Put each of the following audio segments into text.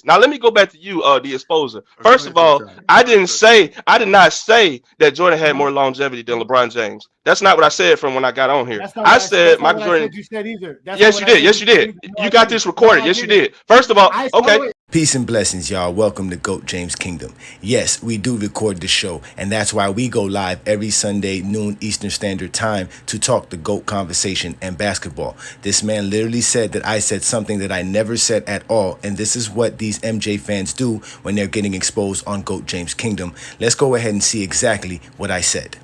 Now let me go back to you, the exposer. Or go First ahead, of all, Sunshine. I did not say that Jordan had Uh-huh. more longevity than LeBron James. That's not what I said from when I got on here. That's not what I I. said That's not Michael what I Jordan. said. You said either. That's not Yes, what you I did. said. Yes, You you said did. either. No, You I got didn't. this No, recorded. I Yes, you didn't. did. First of all, Hold on, okay. wait. Peace and blessings, y'all. Welcome to GOAT James Kingdom. Yes, we do record the show, and that's why we go live every Sunday, noon Eastern Standard Time, to talk the GOAT conversation and basketball. This man literally said that I said something that I never said at all, and this is what these MJ fans do when they're getting exposed on GOAT James Kingdom. Let's go ahead and see exactly what I said.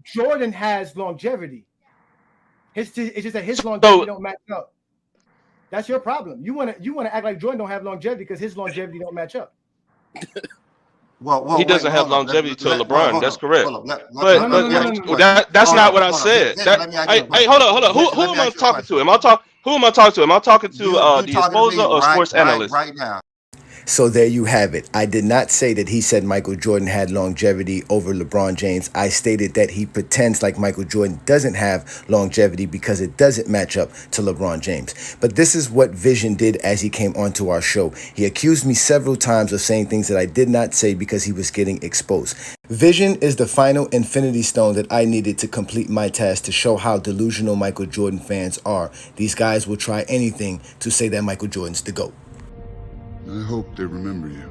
Jordan has longevity. It's just that his longevity So don't match up. That's your problem. You wanna act like Jordan don't have longevity because his longevity don't match up. he Wait, doesn't have hold up. longevity to Well, LeBron. hold That's up, correct. hold up. No, no, But no, Let me no, ask no, you a no. question. that's Hold not up, what I hold up. said. Let me ask you a Hey, question. hold up. Who Let me am I ask you a talking to? question. Who am I talking to? Am I talking to You the talking to me exposer or sports analyst? right now. So there you have it. I did not say that he said Michael Jordan had longevity over LeBron James. I stated that he pretends like Michael Jordan doesn't have longevity because it doesn't match up to LeBron James. But this is what Vision did as he came onto our show. He accused me several times of saying things that I did not say because he was getting exposed. Vision is the final infinity stone that I needed to complete my task to show how delusional Michael Jordan fans are. These guys will try anything to say that Michael Jordan's the GOAT. I hope they remember you.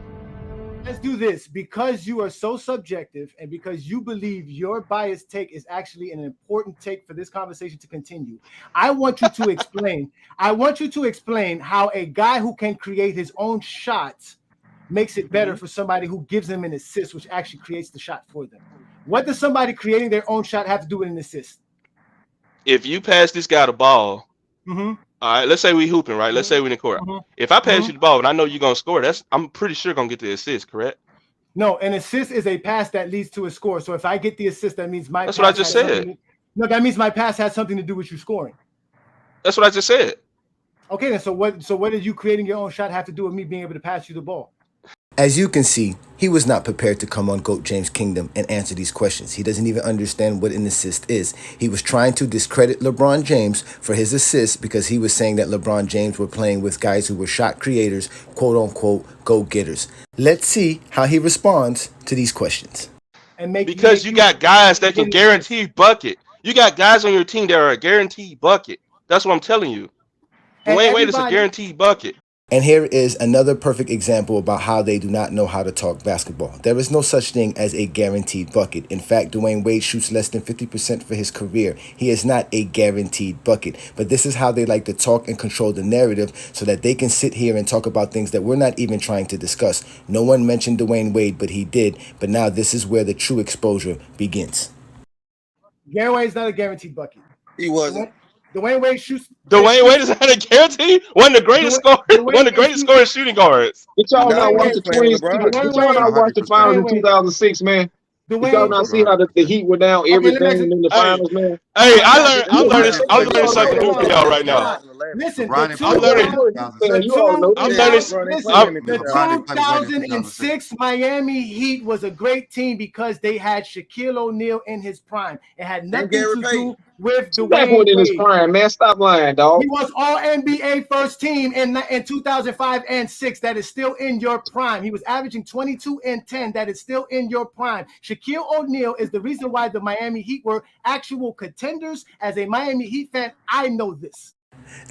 Let's do this because you are so subjective and because you believe your biased take is actually an important take for this conversation to continue. I want you to explain. I want you to explain how a guy who can create his own shots makes it better for somebody who gives them an assist, which actually creates the shot for them. What does somebody creating their own shot have to do with an assist? If you pass this guy the ball, Mm-hmm. all right, let's say we hooping, right? Let's say we in the court. Mm-hmm. If I pass Mm-hmm. you the ball and I know you're gonna score, I'm pretty sure gonna get the assist, correct? No, an assist is a pass that leads to a score. So if I get the assist, that means my That's what I pass just has said. something. No, that means my pass has something to do with you scoring. That's what I just said. Okay, then so what did you creating your own shot have to do with me being able to pass you the ball? As you can see, he was not prepared to come on GOAT James Kingdom and answer these questions. He doesn't even understand what an assist is. He was trying to discredit LeBron James for his assist because he was saying that LeBron James were playing with guys who were shot creators, quote unquote, go-getters. Let's see how he responds to these questions. And make Because you got guys that can guarantee bucket. You got guys on your team that are a guaranteed bucket. That's what I'm telling you. and Dwyane Wade is a everybody guaranteed bucket. And here is another perfect example about how they do not know how to talk basketball. There is no such thing as a guaranteed bucket. In fact, Dwyane Wade shoots less than 50% for his career. He is not a guaranteed bucket. But this is how they like to talk and control the narrative so that they can sit here and talk about things that we're not even trying to discuss. No one mentioned Dwyane Wade, but he did. But now this is where the true exposure begins. Dwyane Wade is not a guaranteed bucket. He wasn't. Dwyane Wade shoots. Dwyane Wade is not a guarantee. One of the greatest scorers, Dwyane one of the Wade greatest shoots. scoring shooting guards. Did You're y'all not not Dwyane watch Wade. the playing with 20s? LeBron. Did Dwyane y'all Wade. not watch the finals in 100%. 2006, man? Did y'all Dwyane. not see how the Heat were down Okay, let me everything ask you. in the Hey, finals, man? hey, You a Heat I'm fan, you learning already something know new what from I'm y'all talking right about. now. 2011. Listen, LeBron didn't play I'm with learning. You a Wade in Heat fan, 2000, you 2006. already know I'm this. learning. LeBron ain't listen, I'm, playing in the 2000. LeBron didn't play with Wade in 2006. 2006 Miami Heat was a great team because they had Shaquille O'Neal in his prime. It had And nothing Gary to Payton. do with Shaq went Dwayne in his Wade. prime, man. Stop lying, dog. He was all NBA first team in 2005 and 6. That is still in your prime. He was averaging 22 and 10. That is still in your prime. Shaquille O'Neal is the reason why the Miami Heat were actual contenders. As a Miami Heat fan, I know this.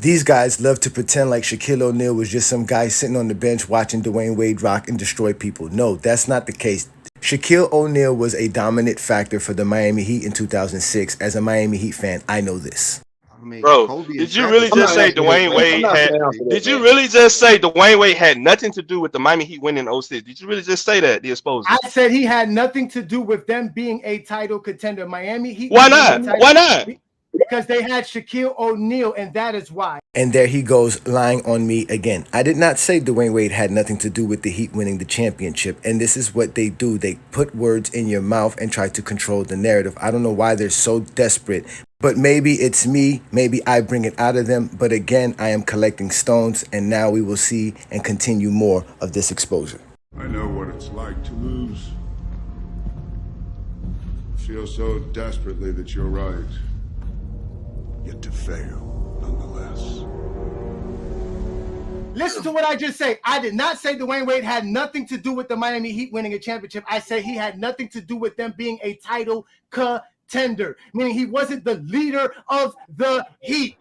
These guys love to pretend like Shaquille O'Neal was just some guy sitting on the bench watching Dwyane Wade rock and destroy people. No, that's not the case. Shaquille O'Neal was a dominant factor for the Miami Heat in 2006. As a Miami Heat fan, I know this. I mean, bro. Kobe and Did you Shaq really was I'm just not say great. answering this, Dwayne man. I'm Wade not had? gonna answer that, Did you man. really just say Dwayne Wade had nothing to do with the Miami Heat winning '06? Did you really just say that? The exposure. I said he had nothing to do with them being a title contender. Miami Heat Why became a not? title Why not? because they had Shaquille O'Neal, and that is why. And there he goes, lying on me again. I did not say Dwyane Wade had nothing to do with the Heat winning the championship. And this is what they do. They put words in your mouth and try to control the narrative. I don't know why they're so desperate. But maybe it's me. Maybe I bring it out of them. But again, I am collecting stones. And now we will see and continue more of this exposure. I know what it's like to lose. Feel so desperately that you're right. Yet to fail, nonetheless. Listen to what I just say. I did not say Dwyane Wade had nothing to do with the Miami Heat winning a championship. I said he had nothing to do with them being a title contender, meaning he wasn't the leader of the Heat.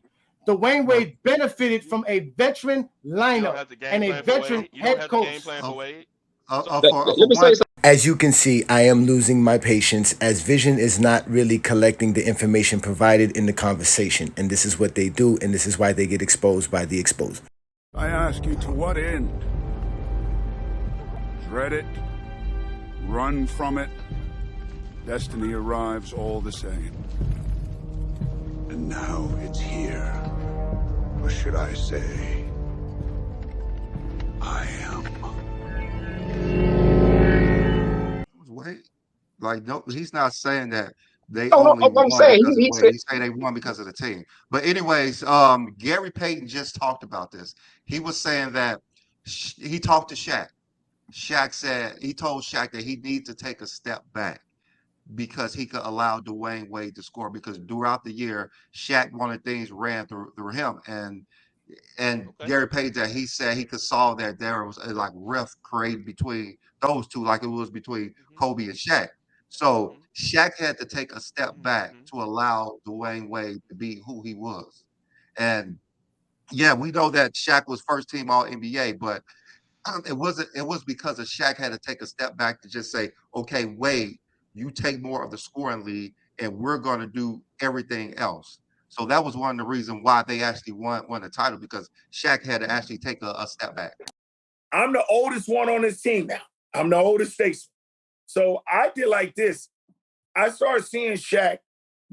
Dwyane Wade benefited from a veteran lineup and a veteran head coach. Let me say something. As you can see, I am losing my patience as Vision is not really collecting the information provided in the conversation. And this is what they do, and this is why they get exposed by the exposed. I ask you, to what end? Dread it? Run from it? Destiny arrives all the same. And now it's here. Or should I say, I am. Wait, like no, he's not saying that they No, only I'm won saying because of he Wade. said He's saying they won because of the team. But anyways, Gary Payton just talked about this. He was saying that he talked to Shaq. Shaq said he told Shaq that he needs to take a step back because he could allow Dwyane Wade to score, because throughout the year Shaq wanted things ran through him, and Gary Payton, that he said he could solve that there was a like rift created between those two, like it was between Kobe and Shaq. So Shaq had to take a step back to allow Dwyane Wade to be who he was. And yeah, we know that Shaq was first team All NBA, but it was because of Shaq had to take a step back to just say, okay, Wade, you take more of the scoring lead and we're going to do everything else. So that was one of the reasons why they actually won the title, because Shaq had to actually take a step back. I'm the oldest one on this team now. I'm the oldest statesman. So I did like this. I started seeing Shaq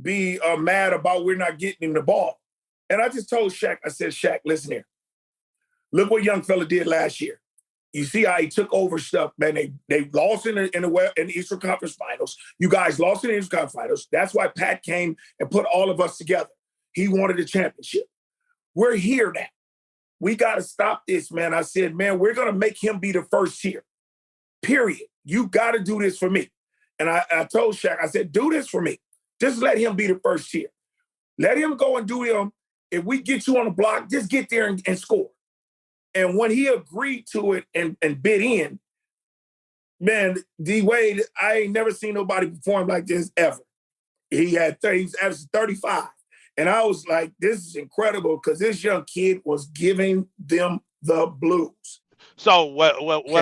be mad about we're not getting him the ball. And I just told Shaq, I said, Shaq, listen here. Look what young fella did last year. You see how he took over stuff, man. They lost in the Eastern Conference Finals. You guys lost in the Eastern Conference Finals. That's why Pat came and put all of us together. He wanted a championship. We're here now. We got to stop this, man. I said, man, we're going to make him be the first here. Period. You got to do this for me. And I told Shaq, I said, do this for me. Just let him be the first here. Let him go and do him. If we get you on the block, just get there and score. And when he agreed to it and bid in, man, D Wade, I ain't never seen nobody perform like this ever. He was averaging 35. And I was like, this is incredible, because this young kid was giving them the blues. So what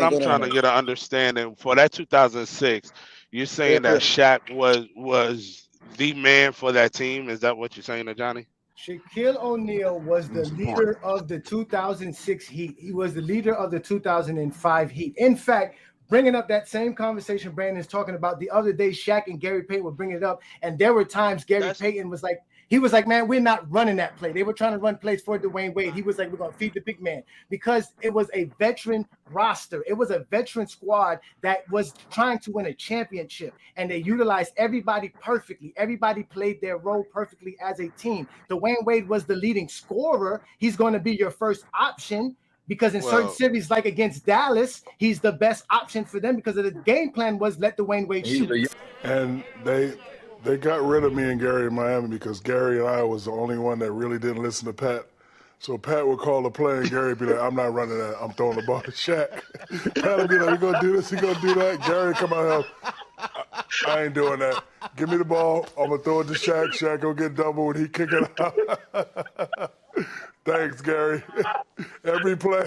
I'm trying to get an understanding for that 2006, you're saying that Shaq was the man for that team. Is that what you're saying, Ajani? Shaquille O'Neal was the leader of the 2006 Heat. He was the leader of the 2005 Heat. In fact, bringing up that same conversation Brandon's talking about the other day, Shaq and Gary Payton were bringing it up, and there were times Gary Payton was like, man, we're not running that play. They were trying to run plays for Dwyane Wade. He was like, we're going to feed the big man, because it was a veteran roster. It was a veteran squad that was trying to win a championship, and they utilized everybody perfectly. Everybody played their role perfectly as a team. Dwyane Wade was the leading scorer. He's going to be your first option, because in certain series, like against Dallas, he's the best option for them, because of the game plan was let Dwyane Wade shoot. And they got rid of me and Gary in Miami because Gary and I was the only one that really didn't listen to Pat. So Pat would call the play and Gary would be like, I'm not running that. I'm throwing the ball to Shaq. Pat would be like, we're going to do this, we're going to do that. Gary would come out here, I ain't doing that. Give me the ball. I'm going to throw it to Shaq. Shaq will get double when he kick it out. Thanks, Gary. Every play,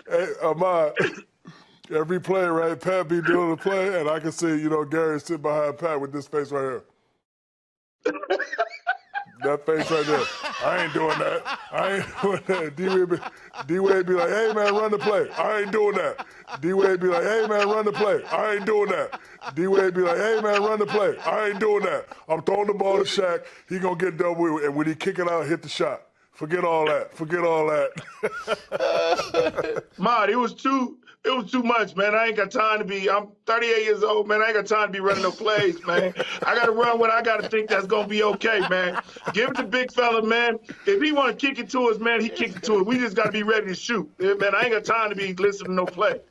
hey, Ahmad, every play, right? Pat be doing the play, and I can see, Gary sit behind Pat with this face right here. That face right there. I ain't doing that. I ain't doing that. D-Wade be like, hey, man, run the play. I ain't doing that. D-Wade be like, hey, man, run the play. I ain't doing that. D-Wade be like, hey, man, run the play. I ain't doing that. I'm throwing the ball to Shaq. He going to get double, and when he kick it out, hit the shot. Forget all that. Forget all that. Mod, it was too much, man. I ain't got time to be, I'm 38 years old, man. I ain't got time to be running no plays, man. I got to run what I got to think that's going to be okay, man. Give it to big fella, man. If he want to kick it to us, man, he kick it to us. We just got to be ready to shoot. Man, I ain't got time to be listening to no plays.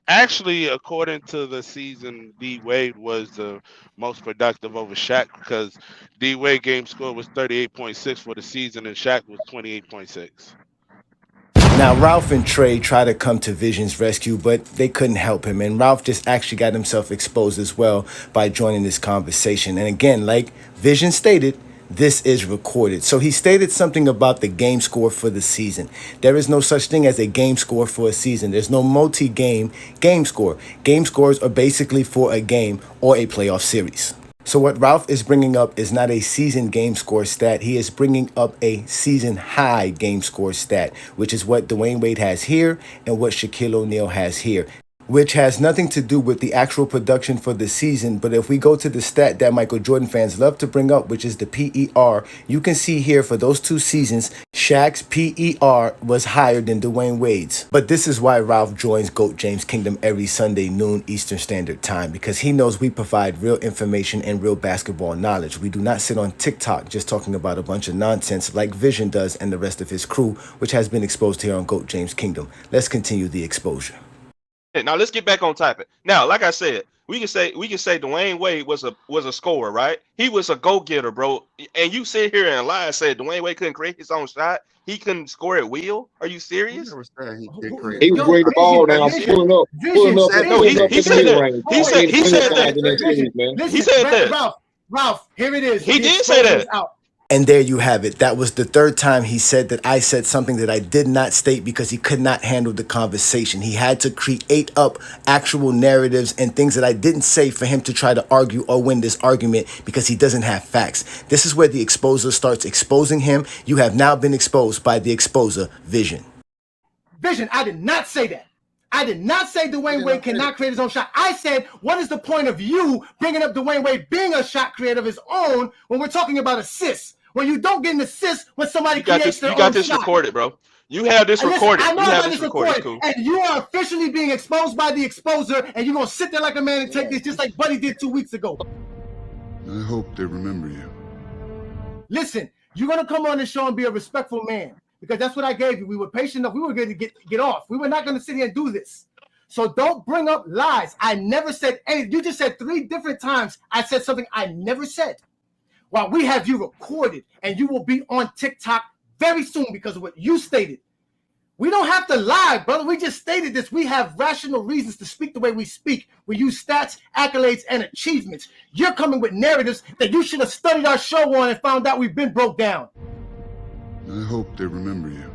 Actually, according to the season, D Wade was the most productive over Shaq, because D Wade game score was 38.6 for the season and Shaq was 28.6. Now, Ralph and Trey try to come to Vision's rescue, but they couldn't help him. And Ralph just actually got himself exposed as well by joining this conversation. And again, like Vision stated, this is recorded. So he stated something about the game score for the season. There is no such thing as a game score for a season. There's no multi-game game score. Game scores are basically for a game or a playoff series. So what Ralph is bringing up is not a season game score stat. He is bringing up a season high game score stat, which is what Dwyane Wade has here and what Shaquille O'Neal has here, which has nothing to do with the actual production for the season. But if we go to the stat that Michael Jordan fans love to bring up, which is the PER, you can see here for those 2 seasons, Shaq's PER was higher than Dwyane Wade's. But this is why Ralph joins GOAT James Kingdom every Sunday noon Eastern Standard Time, because he knows we provide real information and real basketball knowledge. We do not sit on TikTok just talking about a bunch of nonsense like Vision does and the rest of his crew, which has been exposed here on GOAT James Kingdom. Let's continue the exposure. Now let's get back on topic. Now, like I said, we can say Dwyane Wade was a scorer, right? He was a go-getter, bro. And you sit here and lie and say Dwyane Wade couldn't create his own shot. He couldn't score at will. Are you serious? He was bringing the ball down, pulling up. No, he said that. He said that. He said that. Ralph, here it is. He did say that. And there you have it. That was the 3rd time he said that I said something that I did not state because he could not handle the conversation. He had to create up actual narratives and things that I didn't say for him to try to argue or win this argument because he doesn't have facts. This is where the exposer starts exposing him. You have now been exposed by the exposer, Vision. Vision, I did not say that. I did not say Dwyane Wade cannot create his own shot. I said, what is the point of you bringing up Dwyane Wade being a shot creator of his own when we're talking about assists? When you don't get an assist when somebody creates their own shot. You got this recorded, bro. You have this recorded. I know you I have got this this recorded. recorded. Cool. And you are officially being exposed by the exposer, and you're going to sit there like a man and take this just like Buddy did 2 weeks ago. I hope they remember you. Listen, you're going to come on the show and be a respectful man because that's what I gave you. We were patient enough. We were going to get off. We were not going to sit here and do this. So don't bring up lies. I never said anything. You just said 3 different times I said something I never said. While we have you recorded, and you will be on TikTok very soon because of what you stated. We don't have to lie, brother. We just stated this. We have rational reasons to speak the way we speak. We use stats, accolades, and achievements. You're coming with narratives that you should have studied our show on and found out we've been broke down. I hope they remember you.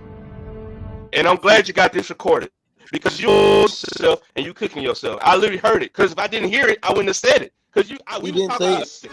And I'm glad you got this recorded because you yourself and you cooking yourself. I literally heard it because if I didn't hear it, I wouldn't have said it because we didn't say it.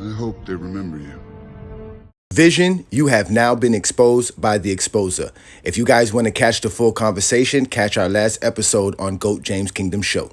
I hope they remember you. Vision, you have now been exposed by the exposer. If you guys want to catch the full conversation, catch our last episode on GOAT James Kingdom Show.